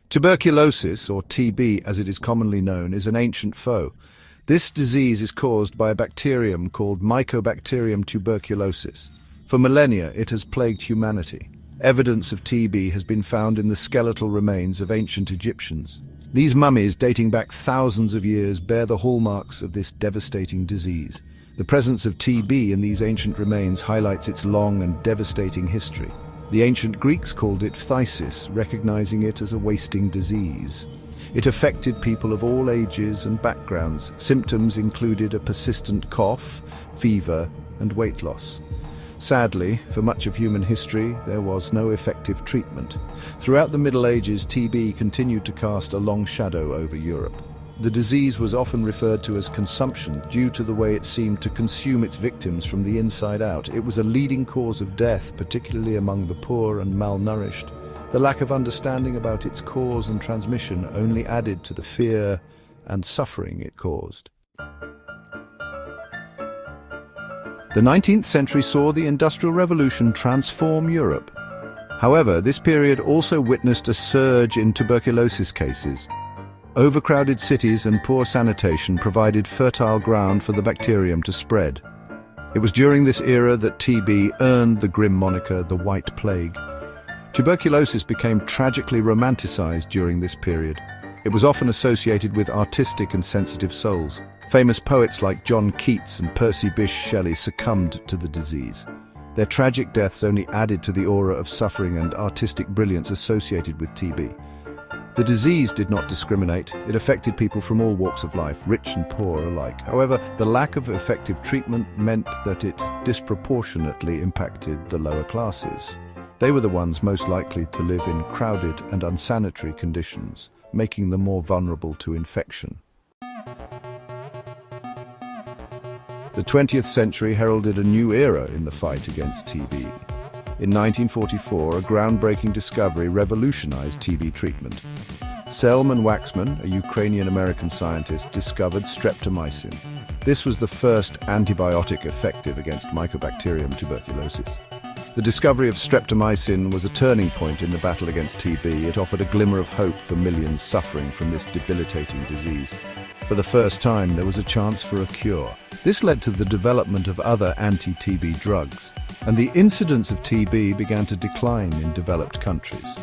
Tuberculosis, or TB as it is commonly known, is an ancient foe. This disease is caused by a bacterium called Mycobacterium tuberculosis. For millennia, it has plagued humanity. Evidence of TB has been found in the skeletal remains of ancient Egyptians. These mummies, dating back thousands of years, bear the hallmarks of this devastating disease. The presence of TB in these ancient remains highlights its long and devastating history. The ancient Greeks called it phthisis, recognizing it as a wasting disease. It affected people of all ages and backgrounds. Symptoms included a persistent cough, fever, and weight loss. Sadly, for much of human history, there was no effective treatment. Throughout the Middle Ages, TB continued to cast a long shadow over Europe. The disease was often referred to as consumption due to the way it seemed to consume its victims from the inside out. It was a leading cause of death, particularly among the poor and malnourished. The lack of understanding about its cause and transmission only added to the fear and suffering it caused. The 19th century saw the Industrial Revolution transform Europe. However, this period also witnessed a surge in tuberculosis cases. Overcrowded cities and poor sanitation provided fertile ground for the bacterium to spread. It was during this era that TB earned the grim moniker, the White Plague. Tuberculosis became tragically romanticized during this period. It was often associated with artistic and sensitive souls. Famous poets like John Keats and Percy Bysshe Shelley succumbed to the disease. Their tragic deaths only added to the aura of suffering and artistic brilliance associated with TB. The disease did not discriminate. It affected people from all walks of life, rich and poor alike. However, the lack of effective treatment meant that it disproportionately impacted the lower classes. They were the ones most likely to live in crowded and unsanitary conditions, making them more vulnerable to infection. The 20th century heralded a new era in the fight against TB. In 1944, a groundbreaking discovery revolutionized TB treatment. Selman Waxman, a Ukrainian-American scientist, discovered streptomycin. This was the first antibiotic effective against Mycobacterium tuberculosis. The discovery of streptomycin was a turning point in the battle against TB. It offered a glimmer of hope for millions suffering from this debilitating disease. For the first time, there was a chance for a cure. This led to the development of other anti-TB drugs, and the incidence of TB began to decline in developed countries.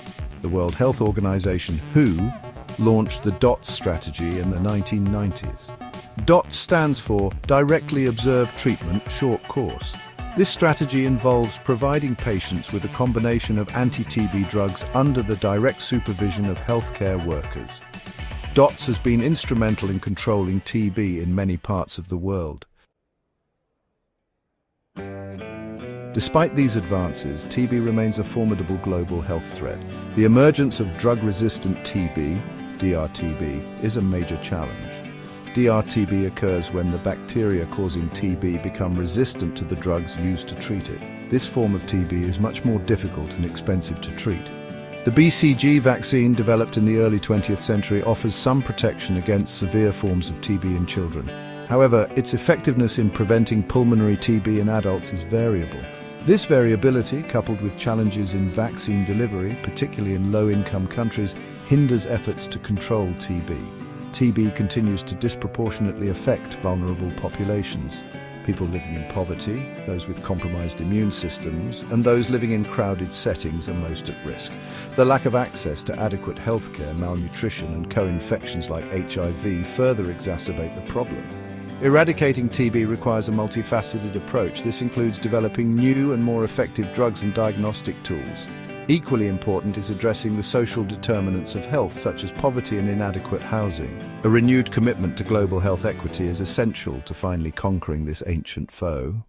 The World Health Organization, WHO, launched the DOTS strategy in the 1990s. DOTS stands for Directly Observed Treatment Short Course. This strategy involves providing patients with a combination of anti-TB drugs under the direct supervision of healthcare workers. DOTS has been instrumental in controlling TB in many parts of the world. Despite these advances, TB remains a formidable global health threat. The emergence of drug-resistant TB, DRTB, is a major challenge. DRTB occurs when the bacteria causing TB become resistant to the drugs used to treat it. This form of TB is much more difficult and expensive to treat. The BCG vaccine, developed in the early 20th century, offers some protection against severe forms of TB in children. However, its effectiveness in preventing pulmonary TB in adults is variable. This variability, coupled with challenges in vaccine delivery, particularly in low-income countries, hinders efforts to control TB. TB continues to disproportionately affect vulnerable populations. People living in poverty, those with compromised immune systems, and those living in crowded settings are most at risk. The lack of access to adequate healthcare, malnutrition, and co-infections like HIV further exacerbate the problem. Eradicating TB requires a multifaceted approach. This includes developing new and more effective drugs and diagnostic tools. Equally important is addressing the social determinants of health, such as poverty and inadequate housing. A renewed commitment to global health equity is essential to finally conquering this ancient foe.